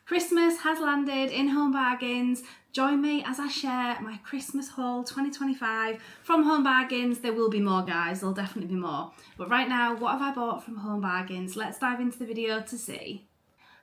Christmas has landed in Home Bargains. Join me as I share my Christmas haul 2025 from Home Bargains. There will be more, guys, there'll definitely be more. But right now, what have I bought from Home Bargains? Let's dive into the video to see.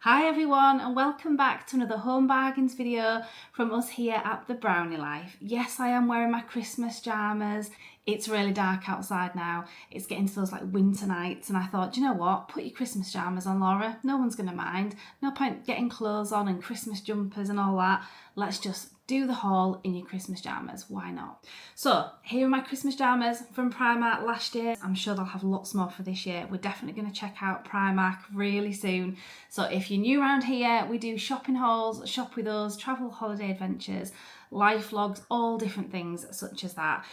Hi everyone, and welcome back to another Home Bargains video from us here at The Brownie Life. Yes, I am wearing my Christmas pyjamas. It's really dark outside now. It's getting to those like winter nights, and I thought, do you know what? Put your Christmas pyjamas on, Laura. No one's gonna mind. No point getting clothes on and Christmas jumpers and all that. Let's just do the haul in your Christmas pyjamas. Why not? So here are my Christmas pyjamas from Primark last year. I'm sure they'll have lots more for this year. We're definitely going to check out Primark really soon. So if you're new around here, we do shopping hauls, shop with us, travel holiday adventures, life vlogs, all different things such as that.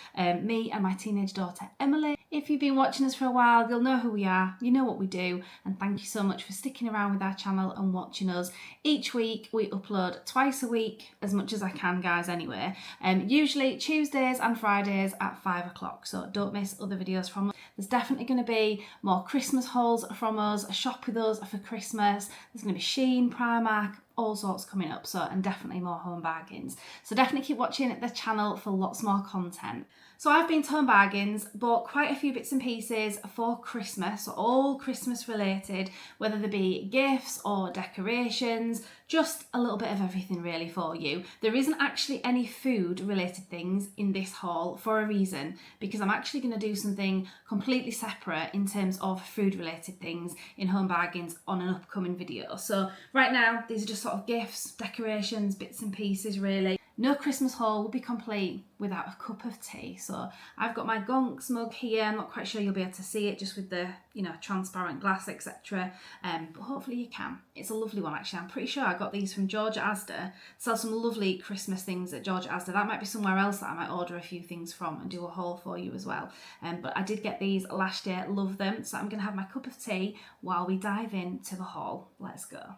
Me and my teenage daughter Emily. If you've been watching us for a while, you'll know who we are, you know what we do, and thank you so much for sticking around with our channel and watching us. Each week we upload twice a week, as much as I can, guys, anyway. Usually Tuesdays and Fridays at 5 o'clock, so don't miss other videos from us. There's definitely going to be more Christmas hauls from us, a shop with us for Christmas. There's going to be Shein, Primark, all sorts coming up, so, and definitely more Home Bargains. So definitely keep watching the channel for lots more content. So I've been to Home Bargains, bought quite a few bits and pieces for Christmas, so all Christmas related, whether they be gifts or decorations, just a little bit of everything really for you. There isn't actually any food related things in this haul for a reason, because I'm actually going to do something completely separate in terms of food related things in Home Bargains on an upcoming video. So right now, these are just sort of gifts, decorations, bits and pieces really. No Christmas haul would be complete without a cup of tea. So I've got my Gonks mug here. I'm not quite sure you'll be able to see it just with the, you know, transparent glass, etc. But hopefully you can. It's a lovely one, actually. I'm pretty sure I got these from George Asda. Sell some lovely Christmas things at George Asda. That might be somewhere else that I might order a few things from and do a haul for you as well. But I did get these last year. Love them. So I'm going to have my cup of tea while we dive into the haul. Let's go.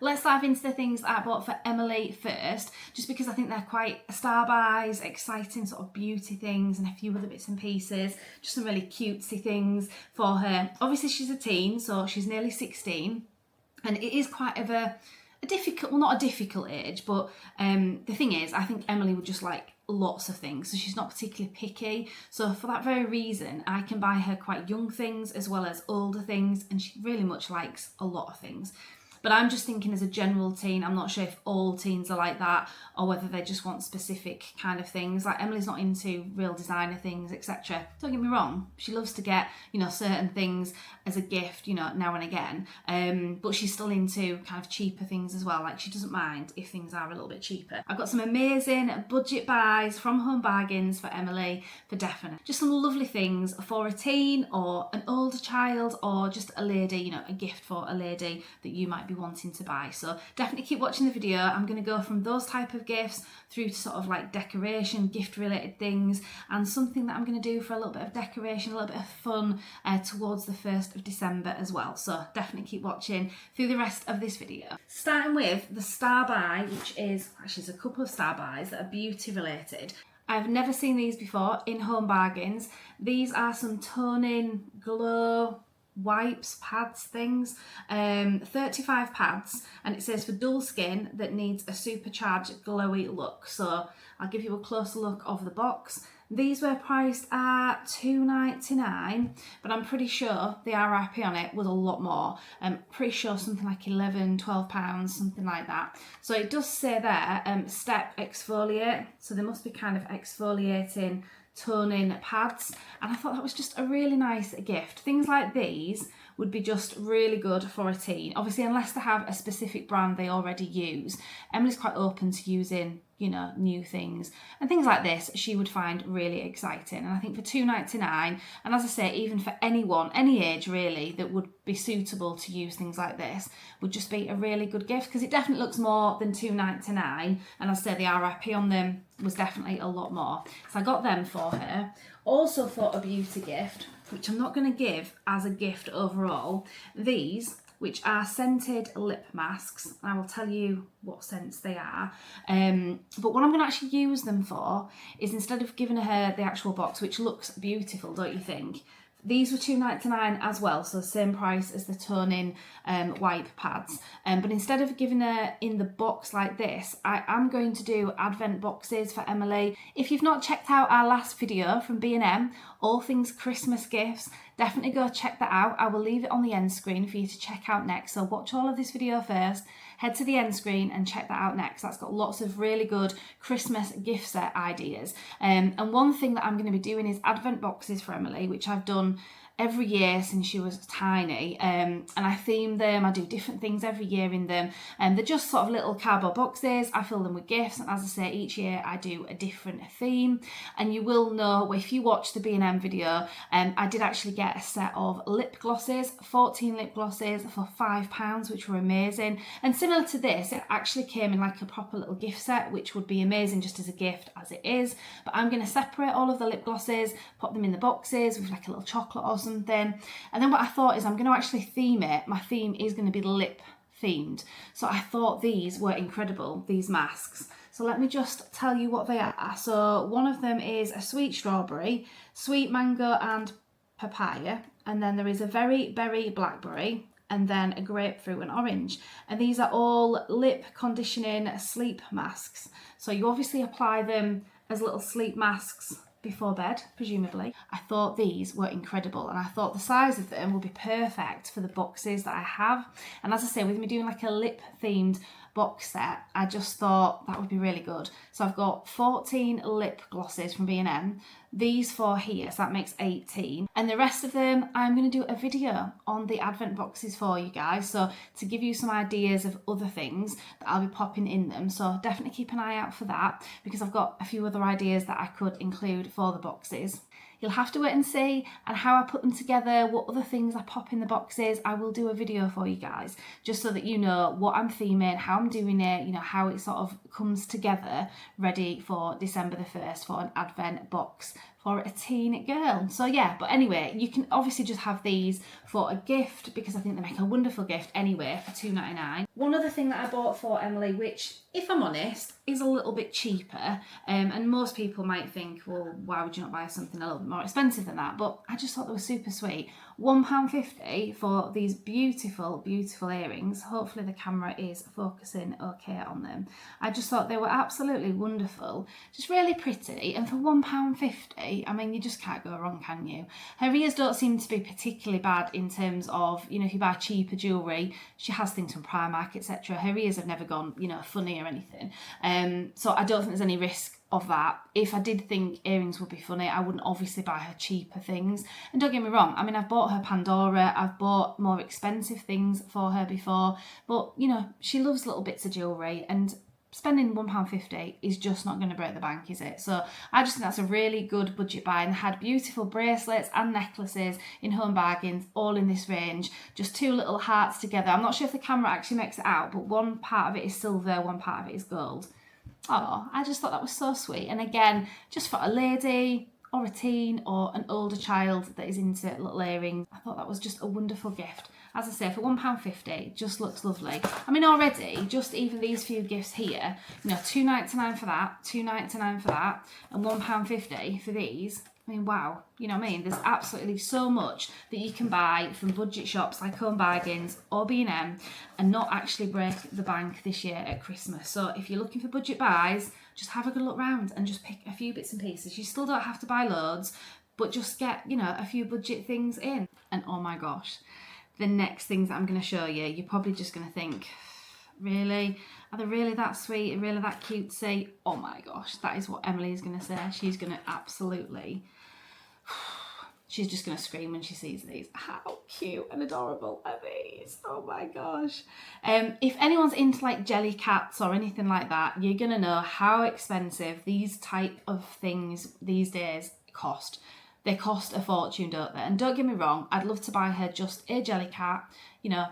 Let's dive into the things that I bought for Emily first, just because I think they're quite star buys, exciting sort of beauty things and a few other bits and pieces, just some really cutesy things for her. Obviously she's a teen, so she's nearly 16, and it is quite of a difficult, well, not a difficult age, but the thing is, I think Emily would just like lots of things, so she's not particularly picky. So for that very reason, I can buy her quite young things as well as older things, and she really much likes a lot of things. But I'm just thinking as a general teen, I'm not sure if all teens are like that or whether they just want specific kind of things. Like Emily's not into real designer things, etc. Don't get me wrong, she loves to get, you know, certain things as a gift, you know, now and again. But she's still into kind of cheaper things as well. Like she doesn't mind if things are a little bit cheaper. I've got some amazing budget buys from Home Bargains for Emily, for definite. Just some lovely things for a teen or an older child or just a lady, you know, a gift for a lady that you might be wanting to buy. So definitely keep watching the video. I'm going to go from those type of gifts through to sort of like decoration, gift related things, and something that I'm going to do for a little bit of decoration, a little bit of fun towards the 1st of December as well. So definitely keep watching through the rest of this video. Starting with the star buy, which is actually a couple of star buys that are beauty related. I've never seen these before in Home Bargains. These are some toning glow wipes, pads, things, 35 pads, and it says for dull skin that needs a supercharged glowy look. So I'll give you a closer look of the box. These were priced at $2.99, but I'm pretty sure the RRP on it was a lot more. I'm pretty sure something like £11–12, something like that. So it does say there, step exfoliate, so they must be kind of exfoliating toning pads, and I thought that was just a really nice gift. Things like these would be just really good for a teen, obviously unless they have a specific brand they already use. Emily's quite open to using, you know, new things, and things like this she would find really exciting. And I think for $2.99, and as I say, even for anyone, any age really, that would be suitable to use things like this, would just be a really good gift, because it definitely looks more than $2.99, and as I say, the RRP on them was definitely a lot more. So I got them for her. Also for a beauty gift, which I'm not going to give as a gift overall, these, which are scented lip masks. I will tell you what scents they are. But what I'm going to actually use them for is, instead of giving her the actual box, which looks beautiful, don't you think? These were £2.99 as well, so same price as the toning wipe pads. But instead of giving her in the box like this, I am going to do advent boxes for Emily. If you've not checked out our last video from B&M, all things Christmas gifts, definitely go check that out. I will leave it on the end screen for you to check out next. So watch all of this video first, head to the end screen and check that out next. That's got lots of really good Christmas gift set ideas. And one thing that I'm going to be doing is advent boxes for Emily, which I've done every year since she was tiny, and I theme them. I do different things every year in them, and they're just sort of little cardboard boxes. I fill them with gifts, and as I say, each year I do a different theme. And you will know if you watch the B&M video, I did actually get a set of lip glosses, 14 lip glosses for £5, which were amazing. And similar to this, it actually came in like a proper little gift set, which would be amazing just as a gift as it is. But I'm going to separate all of the lip glosses, put them in the boxes with like a little chocolate or something. And then what I thought is I'm going to actually theme it. My theme is going to be lip themed. So I thought these were incredible, these masks. So let me just tell you what they are. So one of them is a sweet strawberry, sweet mango and papaya. And then there is a very berry blackberry, and then a grapefruit and orange. And these are all lip conditioning sleep masks. So you obviously apply them as little sleep masks before bed, presumably. I thought these were incredible, and I thought the size of them would be perfect for the boxes that I have. And as I say, with me doing like a lip themed box set, I just thought that would be really good. So I've got 14 lip glosses from B&M, these 4 here, so that makes 18, and the rest of them I'm going to do a video on the advent boxes for you guys, so to give you some ideas of other things that I'll be popping in them. So definitely keep an eye out for that, because I've got a few other ideas that I could include for the boxes. You'll have to wait and see, and how I put them together, what other things I pop in the boxes, I will do a video for you guys, just so that you know what I'm theming, how I'm doing it, you know, how it sort of comes together, ready for December the 1st for an advent box for a teen girl. So yeah, but anyway, you can obviously just have these for a gift, because I think they make a wonderful gift anyway for £2.99. One other thing that I bought for Emily, which, if I'm honest, is a little bit cheaper, and most people might think, well, why would you not buy something a little bit more expensive than that? But I just thought they were super sweet. £1.50 for these beautiful, beautiful earrings. Hopefully the camera is focusing okay on them. I just thought they were absolutely wonderful, just really pretty, and for £1.50, I mean, you just can't go wrong, can you? Her ears don't seem to be particularly bad in terms of, you know, if you buy cheaper jewellery, she has things from Primark, etc. Her ears have never gone, you know, funny or anything. So I don't think there's any risk of that. If I did think earrings would be funny, I wouldn't obviously buy her cheaper things. And don't get me wrong, I mean, I've bought her Pandora, I've bought more expensive things for her before, but, you know, she loves little bits of jewellery, and spending £1.50 is just not going to break the bank, is it? So I just think that's a really good budget buy, and had beautiful bracelets and necklaces in Home Bargains, all in this range, just 2 little hearts together. I'm not sure if the camera actually makes it out, but one part of it is silver, one part of it is gold. Oh, I just thought that was so sweet. And again, just for a lady or a teen or an older child that is into little earrings, I thought that was just a wonderful gift. As I say, for £1.50, just looks lovely. I mean, already, just even these few gifts here, you know, £2.99 for that, £2.99 for that, and £1.50 for these. I mean, wow, you know what I mean? There's absolutely so much that you can buy from budget shops like Home Bargains or B&M and not actually break the bank this year at Christmas. So if you're looking for budget buys, just have a good look round and just pick a few bits and pieces. You still don't have to buy loads, but just get, you know, a few budget things in. And oh my gosh, the next things that I'm going to show you, you're probably just going to think, really? Are they really that sweet and really that cutesy? Oh my gosh, that is what Emily is going to say. She's going to absolutely... She's just going to scream when she sees these. How cute and adorable are these? Oh my gosh. If anyone's into like jelly cats or anything like that, you're going to know how expensive these type of things these days cost. They cost a fortune, don't they? And don't get me wrong, I'd love to buy her just a jelly cat, you know,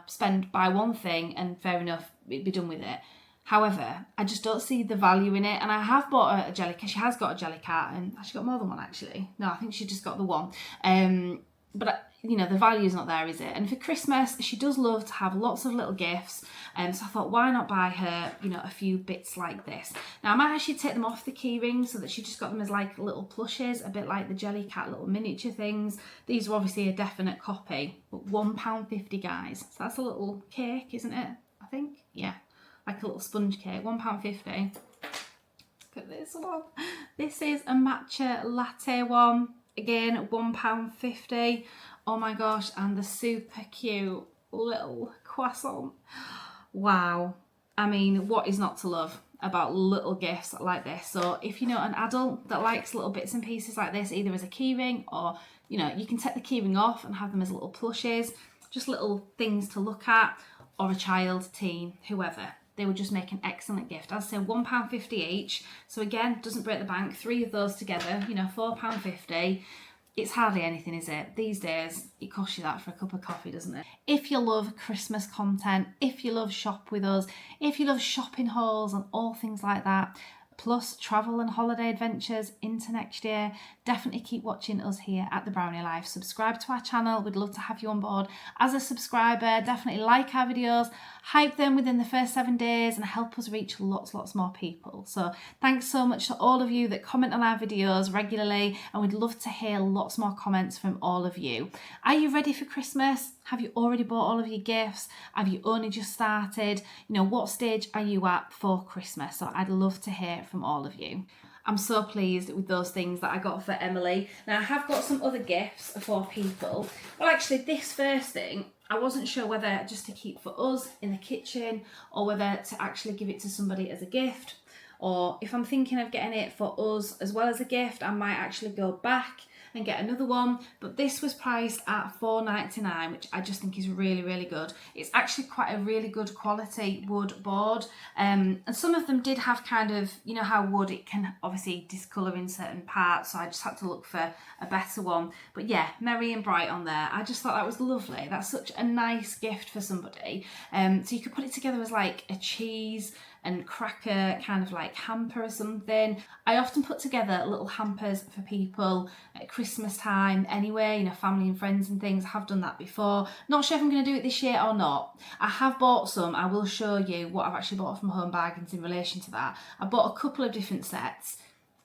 buy one thing and fair enough, be done with it. However, I just don't see the value in it. And I have bought her a jelly cat. She has got a jelly cat, and she got more than one actually. No, I think she just got the one. But you know, the value's not there, is it? And for Christmas, she does love to have lots of little gifts. So I thought, why not buy her, you know, a few bits like this? Now, I might actually take them off the key ring so that she just got them as like little plushes, a bit like the Jellycat little miniature things. These are obviously a definite copy, but £1.50, guys. So that's a little cake, isn't it? I think, yeah, like a little sponge cake, £1.50. Look at this one. This is a matcha latte one. Again, £1.50. Oh my gosh, and the super cute little croissant. Wow. I mean, what is not to love about little gifts like this? So if you know an adult that likes little bits and pieces like this, either as a keyring or, you know, you can take the keyring off and have them as little plushes, just little things to look at, or a child, teen, whoever. They would just make an excellent gift. As I say, £1.50 each. So again, doesn't break the bank. 3 of those together, you know, £4.50. It's hardly anything, is it? These days, it costs you that for a cup of coffee, doesn't it? If you love Christmas content, if you love Shop With Us, if you love shopping hauls and all things like that, plus travel and holiday adventures into next year, definitely keep watching us here at The Brownie Life. Subscribe to our channel. We'd love to have you on board as a subscriber. Definitely like our videos, hype them within the first 7 days, and help us reach lots more people. So thanks so much to all of you that comment on our videos regularly, and we'd love to hear lots more comments from all of you. Are you ready for Christmas? Have you already bought all of your gifts? Have you only just started? You know, what stage are you at for Christmas? So I'd love to hear from all of you. I'm so pleased with those things that I got for Emily. Now I have got some other gifts for people. Well, actually this first thing, I wasn't sure whether just to keep for us in the kitchen or whether to actually give it to somebody as a gift, or if I'm thinking of getting it for us as well as a gift, I might actually go back and get another one. But this was priced at £4.99, which I just think is really good. It's actually quite a really good quality wood board, and some of them did have kind of, you know how wood, it can obviously discolour in certain parts, so I just had to look for a better one. But yeah, merry and bright on there. I just thought that was lovely. That's such a nice gift for somebody. So you could put it together as like a cheese and cracker kind of like hamper or something. I often put together little hampers for people at Christmas time anyway, you know, family and friends and things. I have done that before. Not sure if I'm going to do it this year or not. I have bought some. I will show you what I've actually bought from Home Bargains in relation to that. I bought a couple of different sets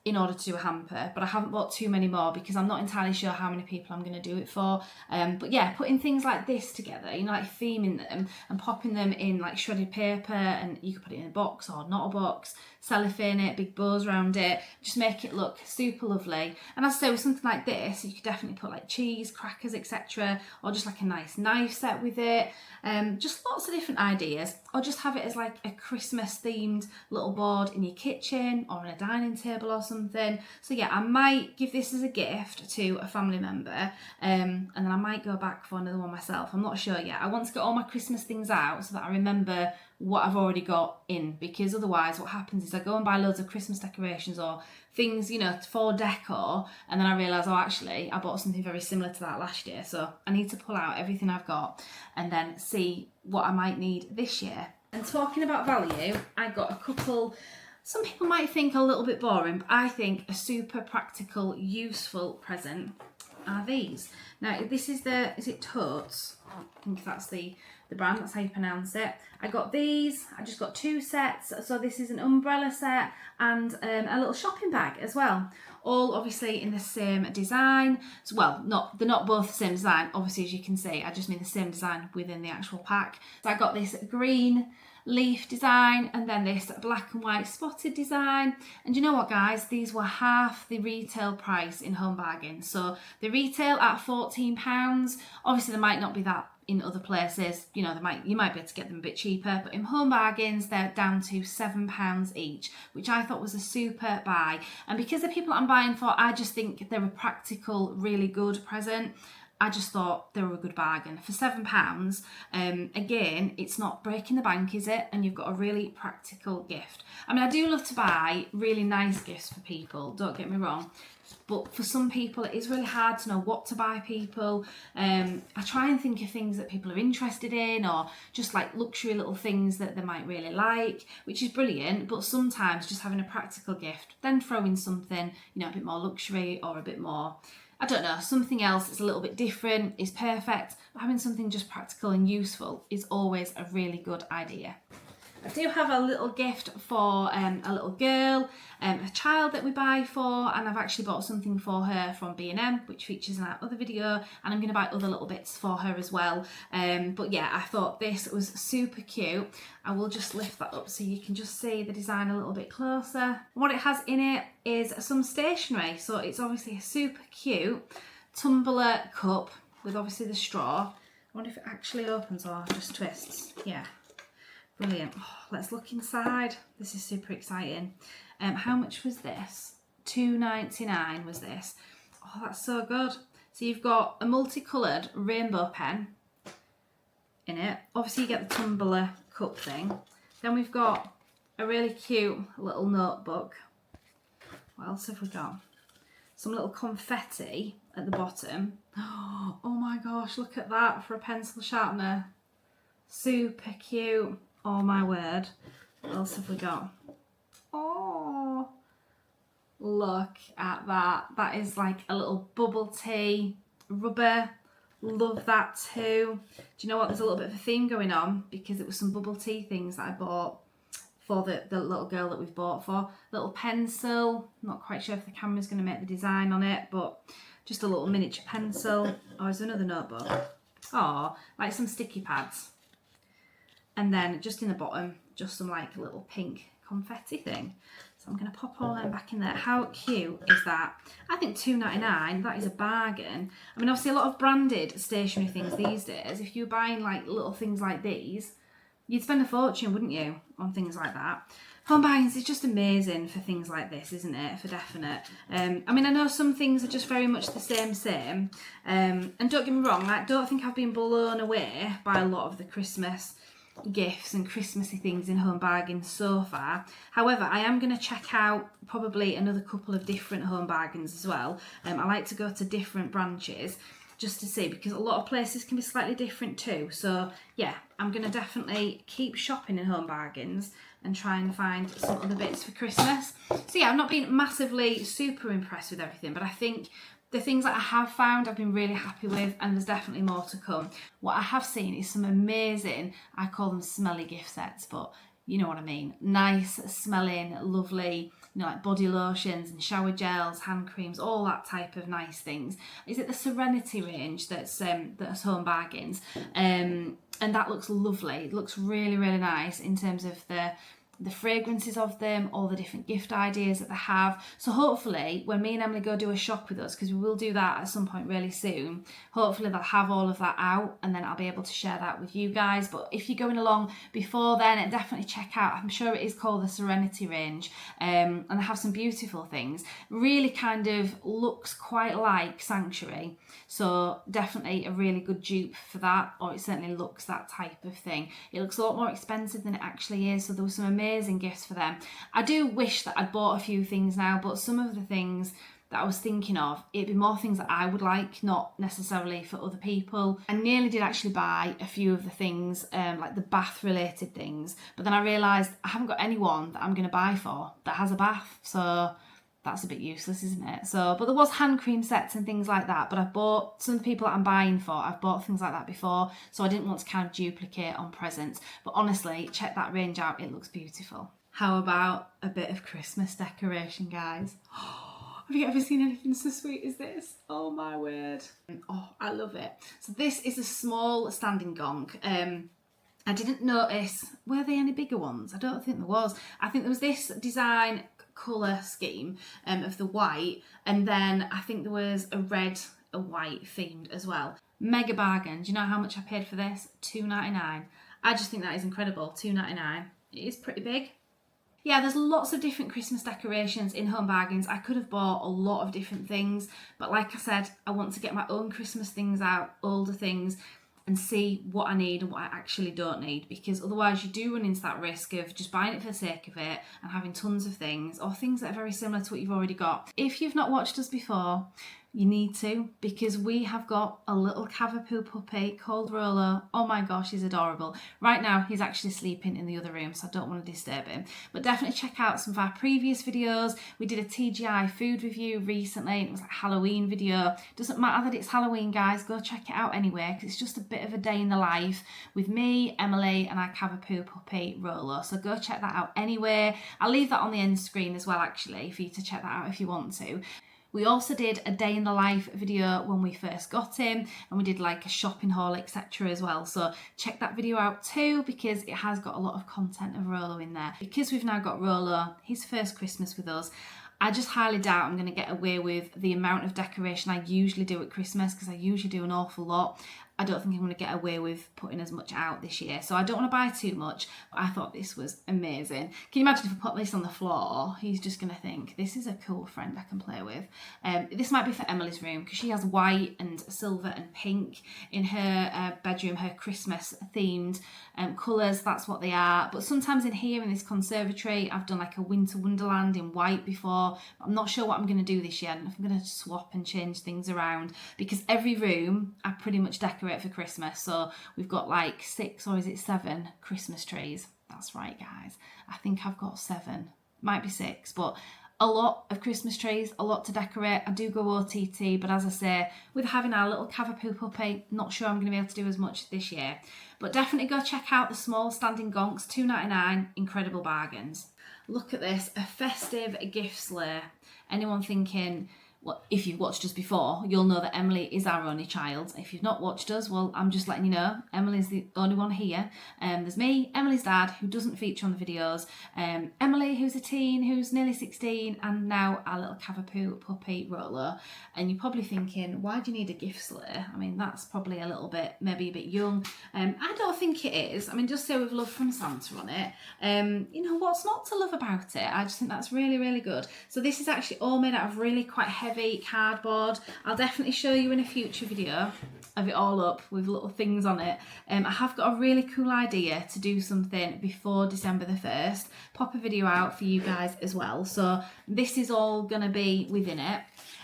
in order to do a hamper, but I haven't bought too many more because I'm not entirely sure how many people I'm going to do it for. But yeah, putting things like this together, you know, like theming them and popping them in like shredded paper, and you could put it in a box or not a box, cellophane it, big bows around it, just make it look super lovely. And as I say, with something like this, you could definitely put like cheese, crackers, etc., or just like a nice knife set with it. Just lots of different ideas, or just have it as like a Christmas themed little board in your kitchen or on a dining table or something. So yeah, I might give this as a gift to a family member, and then I might go back for another one myself. I'm not sure yet. I want to get all my Christmas things out so that I remember what I've already got in, because otherwise what happens is I go and buy loads of Christmas decorations or things, you know, for decor, and then I realise, oh, actually I bought something very similar to that last year, so I need to pull out everything I've got and then see what I might need this year. And talking about value, I got a couple, some people might think a little bit boring, but I think a super practical, useful present are these. Now this is is it Totes? I think that's the brand, that's how you pronounce it. I got these, I just got 2 sets. So this is an umbrella set and a little shopping bag as well. All obviously in the same design. So, well, they're not both the same design, obviously, as you can see. I just mean the same design within the actual pack. So I got this green leaf design and then this black and white spotted design. And you know what, guys, these were half the retail price in Home Bargains. So the retail at £14. Obviously there might not be that in other places, you know, you might be able to get them a bit cheaper, but in Home Bargains they're down to £7 each, which I thought was a super buy. And because the people I'm buying for, I just think they're a practical, really good present. I just thought they were a good bargain for £7. Again, it's not breaking the bank, is it? And you've got a really practical gift. I mean, I do love to buy really nice gifts for people, don't get me wrong. But for some people, it is really hard to know what to buy people. I try and think of things that people are interested in, or just like luxury little things that they might really like, which is brilliant. But sometimes just having a practical gift, then throw in something, you know, a bit more luxury or a bit more, I don't know, something else that's a little bit different is perfect, but having something just practical and useful is always a really good idea. I do have a little gift for a little girl, a child that we buy for, and I've actually bought something for her from B&M, which features in our other video, and I'm going to buy other little bits for her as well. But yeah, I thought this was super cute. I will just lift that up so you can just see the design a little bit closer. What it has in it is some stationery, so it's obviously a super cute tumbler cup with obviously the straw. I wonder if it actually opens or just twists. Yeah. Brilliant. Oh, let's look inside. This is super exciting. How much was this? $2.99 was this. Oh, that's so good. So you've got a multicoloured rainbow pen in it. Obviously you get the tumbler cup thing. Then we've got a really cute little notebook. What else have we got? Some little confetti at the bottom. Oh my gosh, look at that for a pencil sharpener. Super cute. Oh my word. What else have we got? Oh, look at that. That is like a little bubble tea rubber. Love that too. Do you know what? There's a little bit of a theme going on because it was some bubble tea things that I bought for the little girl that we've bought for. Little pencil. Not quite sure if the camera's going to make the design on it, but just a little miniature pencil. Oh, there's another notebook. Oh, like some sticky pads. And then just in the bottom, just some like little pink confetti thing. So I'm going to pop all them back in there. How cute is that? I think $2.99, that is a bargain. I mean, obviously a lot of branded stationery things these days, if you're buying like little things like these, you'd spend a fortune, wouldn't you, on things like that. Home bargains is just amazing for things like this, isn't it? For definite. I mean, I know some things are just very much the same. And don't get me wrong, I don't think I've been blown away by a lot of the Christmas gifts and Christmassy things in Home Bargains so far. However, I am going to check out probably another couple of different Home Bargains as well. I like to go to different branches just to see, because a lot of places can be slightly different too. So yeah, I'm going to definitely keep shopping in Home Bargains and try and find some other bits for Christmas. So yeah, I've not been massively super impressed with everything, but I think the things that I have found I've been really happy with, and there's definitely more to come. What I have seen is some amazing, I call them smelly gift sets, but you know what I mean. Nice, smelling, lovely, you know, like body lotions and shower gels, hand creams, all that type of nice things. Is it the Serenity range that's Home Bargains? And that looks lovely. It looks really, really nice in terms of the fragrances of them, all the different gift ideas that they have. So hopefully when me and Emily go do a shop with us, because we will do that at some point really soon, hopefully they'll have all of that out and then I'll be able to share that with you guys. But if you're going along before then, definitely check out, I'm sure it is called the Serenity range, and they have some beautiful things. Really kind of looks quite like Sanctuary, so definitely a really good dupe for that, or it certainly looks that type of thing. It looks a lot more expensive than it actually is, so there was some amazing gifts for them. I do wish that I'd bought a few things now, but some of the things that I was thinking of, it'd be more things that I would like, not necessarily for other people. I nearly did actually buy a few of the things, like the bath related things, but then I realised I haven't got anyone that I'm going to buy for that has a bath, so that's a bit useless, isn't it? So, but there was hand cream sets and things like that, but I've bought some of the people that I'm buying for, I've bought things like that before, so I didn't want to kind of duplicate on presents. But honestly, check that range out, it looks beautiful. How about a bit of Christmas decoration, guys? Have you ever seen anything so sweet as this? Oh my word. Oh, I love it. So this is a small standing gong. I didn't notice, were there any bigger ones? I don't think there was. I think there was this design colour scheme of the white, and then I think there was a red, a white themed as well. Mega bargain. Do you know how much I paid for this? $2.99. I just think that is incredible. $2.99. It is pretty big. Yeah, there's lots of different Christmas decorations in Home Bargains. I could have bought a lot of different things, but like I said, I want to get my own Christmas things out, older things, and see what I need and what I actually don't need, because otherwise you do run into that risk of just buying it for the sake of it and having tons of things, or things that are very similar to what you've already got. If you've not watched us before, You need to, because we have got a little Cavapoo puppy called Rolo. Oh my gosh, he's adorable. Right now, he's actually sleeping in the other room, so I don't want to disturb him. But definitely check out some of our previous videos. We did a TGI food review recently, and it was like a Halloween video. Doesn't matter that it's Halloween, guys, go check it out anyway, because it's just a bit of a day in the life with me, Emily, and our Cavapoo puppy, Rolo. So go check that out anyway. I'll leave that on the end screen as well, actually, for you to check that out if you want to. We also did a day in the life video when we first got him, and we did like a shopping haul, etc. as well. So check that video out too, because it has got a lot of content of Rolo in there. Because we've now got Rolo, his first Christmas with us, I just highly doubt I'm going to get away with the amount of decoration I usually do at Christmas, because I usually do an awful lot. I don't think I'm going to get away with putting as much out this year, so I don't want to buy too much, but I thought this was amazing. Can you imagine if I put this on the floor? He's just going to think, this is a cool friend I can play with. This might be for Emily's room, because she has white and silver and pink in her bedroom, her Christmas themed colours, that's what they are. But sometimes in here, in this conservatory, I've done like a winter wonderland in white before. I'm not sure what I'm going to do this year. I don't know if I'm going to swap and change things around, because every room I pretty much decorate for Christmas. So we've got like 6 or is it 7 Christmas trees. That's right, guys. I think I've got 7. Might be 6, but a lot of Christmas trees, a lot to decorate. I do go OTT, but as I say, with having our little Cavapoo puppy, not sure I'm going to be able to do as much this year. But definitely go check out the small standing gonks, $2.99, incredible bargains. Look at this, a festive gift sleigh. Anyone thinking, well, if you've watched us before, you'll know that Emily is our only child. If you've not watched us, well, I'm just letting you know, Emily's the only one here. There's me, Emily's dad, who doesn't feature on the videos, Emily, who's a teen, who's nearly 16, and now our little Cavapoo puppy, Rolo. And you're probably thinking, why do you need a gift sleigh? I mean, that's probably a little bit, maybe a bit young. I don't think it is. I mean, just say with love from Santa on it. You know, what's not to love about it? I just think that's really, really good. So this is actually all made out of really quite heavy cardboard. I'll definitely show you in a future video of it all up with little things on it. I have got a really cool idea to do something before December the 1st. Pop a video out for you guys as well. So this is all going to be within it.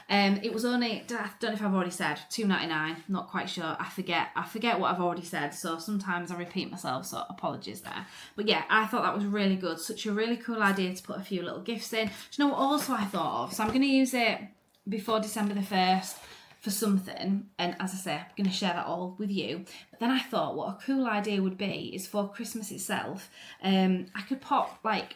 It was only, I don't know if I've already said, $2.99, not quite sure. I forget what I've already said, so sometimes I repeat myself, so apologies there. But yeah, I thought that was really good. Such a really cool idea to put a few little gifts in. Do you know what also I thought of? So I'm going to use it before December the 1st for something, and as I say, I'm going to share that all with you. But then I thought what a cool idea would be is for Christmas itself, I could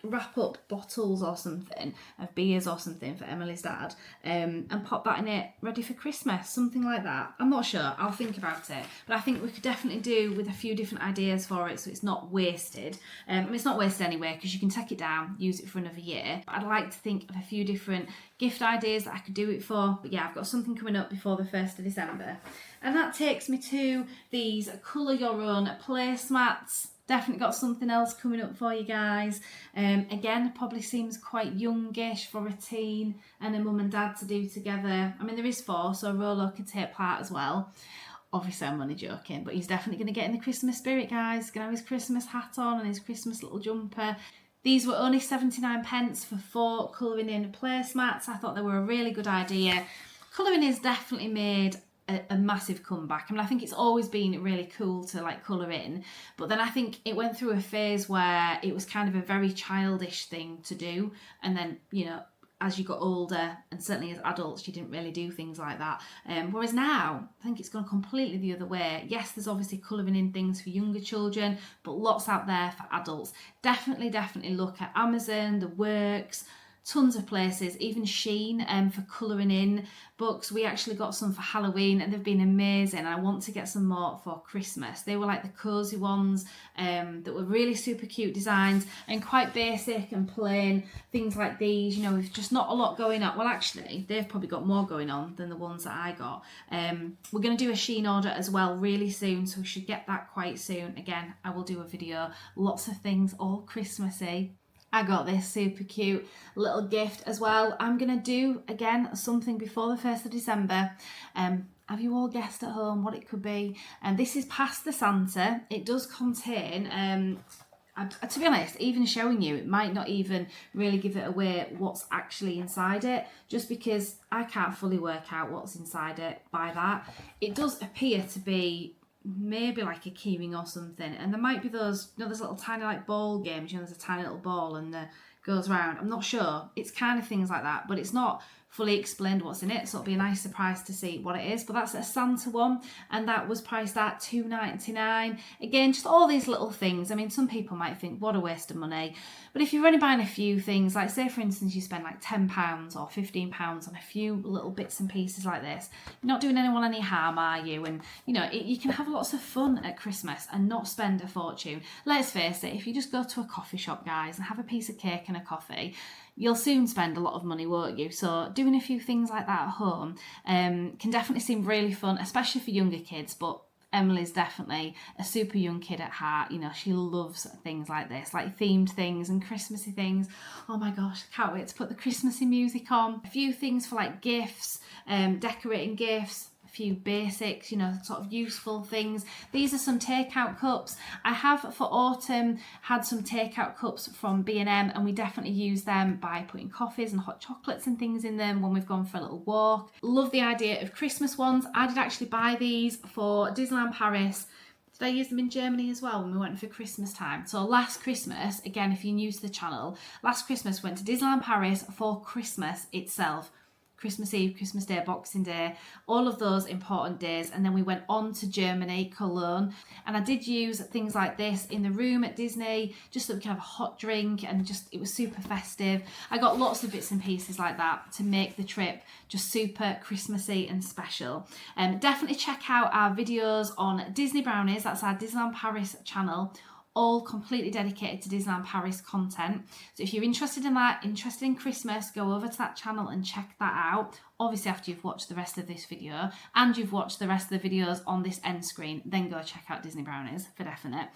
wrap up bottles or something of beers or something for Emily's dad, and pop that in it ready for Christmas, something like that. I'm not sure, I'll think about it, but I think we could definitely do with a few different ideas for it so it's not wasted. I mean, it's not wasted anyway, because you can take it down, use it for another year. But I'd like to think of a few different gift ideas that I could do it for. But yeah, I've got something coming up before the 1st of December. And that takes me to these colour your own placemats. Definitely got something else coming up for you guys. Again, probably seems quite youngish for a teen and a mum and dad to do together. I mean, there is 4, so Rolo can take part as well. Obviously, I'm only joking, but he's definitely going to get in the Christmas spirit, guys. He's going to have his Christmas hat on and his Christmas little jumper. These were only 79p for 4 colouring in placemats. I thought they were a really good idea. Colouring is definitely made a massive comeback. I mean, I think it's always been really cool to like colour in, but then I think it went through a phase where it was kind of a very childish thing to do, and then, you know, as you got older, and certainly as adults, you didn't really do things like that. Whereas now, I think it's gone completely the other way. Yes, there's obviously colouring in things for younger children, but lots out there for adults. Definitely look at Amazon, The Works, tons of places, even Shein for colouring in books. We actually got some for Halloween and they've been amazing. I want to get some more for Christmas. They were like the cosy ones that were really super cute designs and quite basic and plain. Things like these, you know, with just not a lot going on. Well, actually, they've probably got more going on than the ones that I got. We're going to do a Shein order as well really soon, so we should get that quite soon. Again, I will do a video. Lots of things, all Christmassy. I got this super cute little gift as well. I'm going to do, again, something before the 1st of December. Have you all guessed at home what it could be? And this is past the Santa. It does contain to be honest, even showing you, it might not even really give it away what's actually inside it, just because I can't fully work out what's inside it by that. It does appear to be maybe like a keyring or something, and there might be those, you know, those little tiny like ball games, you know, there's a tiny little ball and goes around. I'm not sure. It's kind of things like that, but it's not fully explained what's in it, so it'll be a nice surprise to see what it is. But that's a Santa one, and that was priced at $2.99. Again, just all these little things. I mean, some people might think, what a waste of money. But if you're only buying a few things, like say for instance you spend like £10 or £15 on a few little bits and pieces like this, you're not doing anyone any harm, are you? And you know, you can have lots of fun at Christmas and not spend a fortune. Let's face it, if you just go to a coffee shop, guys, and have a piece of cake and a coffee, you'll soon spend a lot of money, won't you? So doing a few things like that at home can definitely seem really fun, especially for younger kids. But Emily's definitely a super young kid at heart. You know, she loves things like this, like themed things and Christmassy things. Oh my gosh, I can't wait to put the Christmassy music on. A few things for like gifts, decorating gifts, few basics, you know, sort of useful things. These are some takeout cups. I have for autumn had some takeout cups from B&M, and we definitely use them by putting coffees and hot chocolates and things in them when we've gone for a little walk. Love the idea of Christmas ones. I did actually buy these for Disneyland Paris. Did I use them in Germany as well when we went for Christmas time? So last Christmas, again, if you're new to the channel, last Christmas went to Disneyland Paris for Christmas itself. Christmas Eve, Christmas Day, Boxing Day, all of those important days. And then we went on to Germany, Cologne. And I did use things like this in the room at Disney, just so we can have a hot drink, and just, it was super festive. I got lots of bits and pieces like that to make the trip just super Christmassy and special. Definitely check out our videos on Disney Brownies, that's our Disneyland Paris channel, all completely dedicated to Disneyland Paris content. So if you're interested in that, interested in Christmas, go over to that channel and check that out. Obviously after you've watched the rest of this video and you've watched the rest of the videos on this end screen, then go check out Disney Brownies for definite.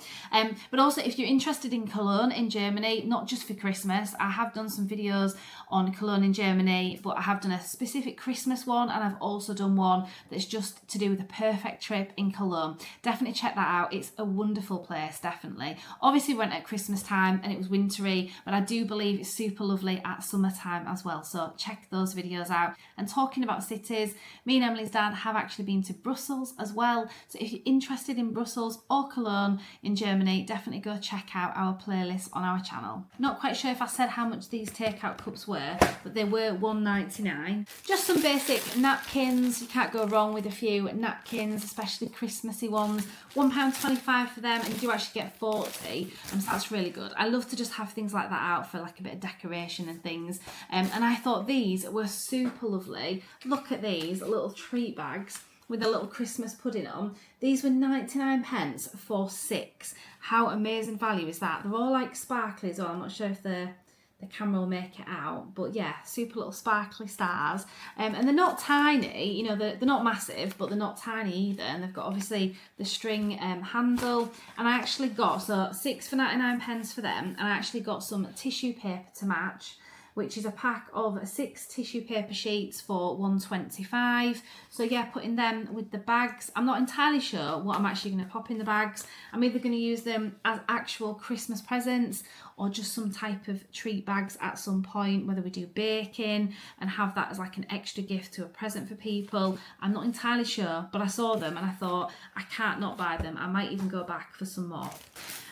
But also if you're interested in Cologne in Germany, not just for Christmas, I have done some videos on Cologne in Germany, but I have done a specific Christmas one, and I've also done one that's just to do with a perfect trip in Cologne. Definitely check that out. It's a wonderful place, definitely. Obviously we went at Christmas time and it was wintry, but I do believe it's super lovely at summertime as well. So check those videos out. And talking about cities, me and Emily's dad have actually been to Brussels as well. So if you're interested in Brussels or Cologne in Germany, definitely go check out our playlist on our channel. Not quite sure if I said how much these takeout cups were, but they were $1.99. Just some basic napkins. You can't go wrong with a few napkins, especially Christmassy ones. £1.25 for them, and you do actually get 40, and so that's really good. I love to just have things like that out for like a bit of decoration and things. And I thought these were super lovely. Look at these little treat bags with a little Christmas pudding on. These were 99p for 6. How amazing value is that? They're all like sparkly as well. I'm not sure if the camera will make it out, but yeah, super little sparkly stars. And they're not tiny, you know, they're not massive, but they're not tiny either. And they've got obviously the string handle. And I actually got, so 6 for 99p for them. And I actually got some tissue paper to match, which is a pack of 6 tissue paper sheets for $1.25. So yeah, putting them with the bags. I'm not entirely sure what I'm actually going to pop in the bags. I'm either going to use them as actual Christmas presents or just some type of treat bags at some point, whether we do baking and have that as like an extra gift to a present for people. I'm not entirely sure, but I saw them and I thought, I can't not buy them. I might even go back for some more.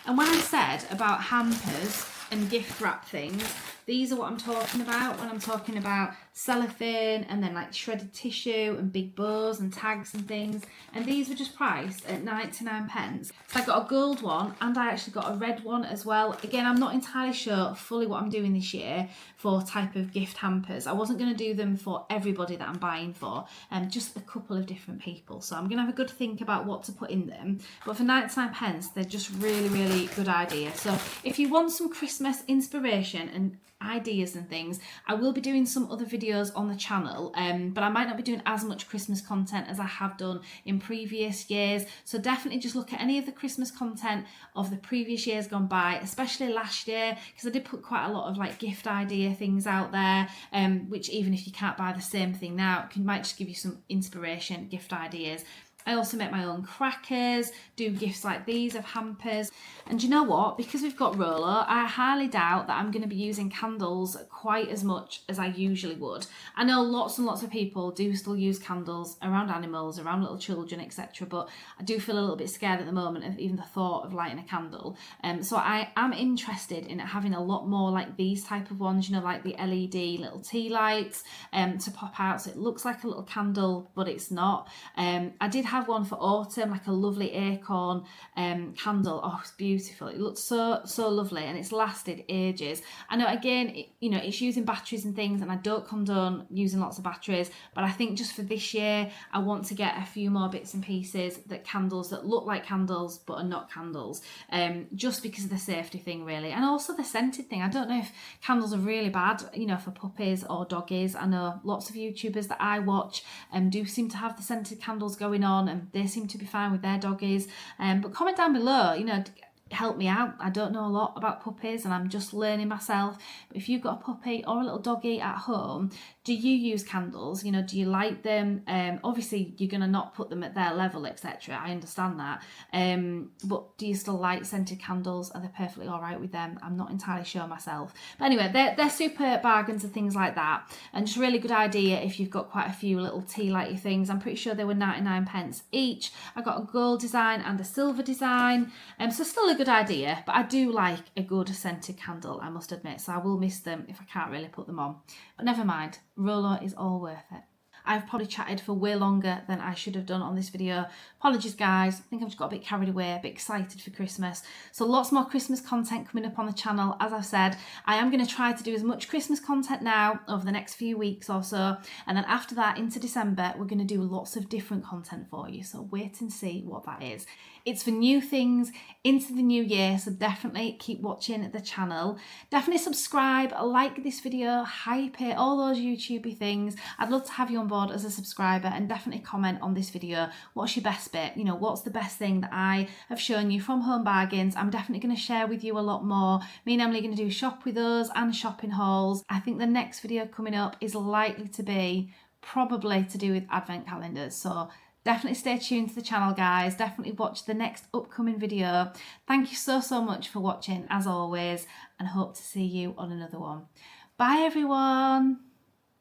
And when I said about hampers and gift wrap things, these are what I'm talking about when I'm talking about cellophane and then like shredded tissue and big bows and tags and things. And these were just priced at 99p. So I got a gold one and I actually got a red one as well. Again, I'm not entirely sure fully what I'm doing this year for type of gift hampers. I wasn't going to do them for everybody that I'm buying for, just a couple of different people. So I'm going to have a good think about what to put in them. But for 99p, they're just really, really good idea. So if you want some Christmas inspiration and ideas and things, I will be doing some other videos on the channel, but I might not be doing as much Christmas content as I have done in previous years. So definitely just look at any of the Christmas content of the previous years gone by, especially last year, because I did put quite a lot of like gift idea things out there, which even if you can't buy the same thing now, it might just give you some inspiration, gift ideas. I also make my own crackers, do gifts like these of hampers. And you know what? Because we've got Rolo, I highly doubt that I'm going to be using candles quite as much as I usually would. I know lots and lots of people do still use candles around animals, around little children, etc. But I do feel a little bit scared at the moment of even the thought of lighting a candle. So I am interested in having a lot more like these type of ones, you know, like the LED little tea lights to pop out. So it looks like a little candle, but it's not. I did have one for autumn, like a lovely acorn candle. Oh, it's beautiful. It looks so lovely, and it's lasted ages. I know, again, it's using batteries and things, and I don't condone using lots of batteries, but I think just for this year I want to get a few more bits and pieces, candles that look like candles but are not candles, just because of the safety thing really, and also the scented thing. I don't know if candles are really bad, for puppies or doggies. I know lots of YouTubers that I watch do seem to have the scented candles going on, and they seem to be fine with their doggies. But comment down below, help me out. I don't know a lot about puppies and I'm just learning myself. But if you've got a puppy or a little doggy at home, do you use candles? Do you light them? Obviously you're going to not put them at their level, etc. I understand that. But do you still light scented candles? Are they perfectly all right with them? I'm not entirely sure myself. But anyway, they're super bargains and things like that. And just a really good idea if you've got quite a few little tea lighty things. I'm pretty sure they were 99p each. I got a gold design and a silver design. So still a good idea, but I do like a good scented candle, I must admit, so I will miss them if I can't really put them on. But never mind, Rolo is all worth it. I've probably chatted for way longer than I should have done on this video. Apologies guys, I think I've just got a bit carried away, a bit excited for Christmas. So lots more Christmas content coming up on the channel. As I've said, I am going to try to do as much Christmas content now over the next few weeks or so. And then after that, into December, we're going to do lots of different content for you. So wait and see what that is. It's for new things into the new year, so definitely keep watching the channel. Definitely subscribe, like this video, hype it, all those YouTubey things. I'd love to have you on board as a subscriber, and definitely comment on this video. What's your best bit? What's the best thing that I have shown you from Home Bargains? I'm definitely going to share with you a lot more. Me and Emily are going to do shop with us and shopping hauls. I think the next video coming up is likely to be probably to do with advent calendars. So definitely stay tuned to the channel, guys. Definitely watch the next upcoming video. Thank you so much for watching, as always, and hope to see you on another one. Bye, everyone.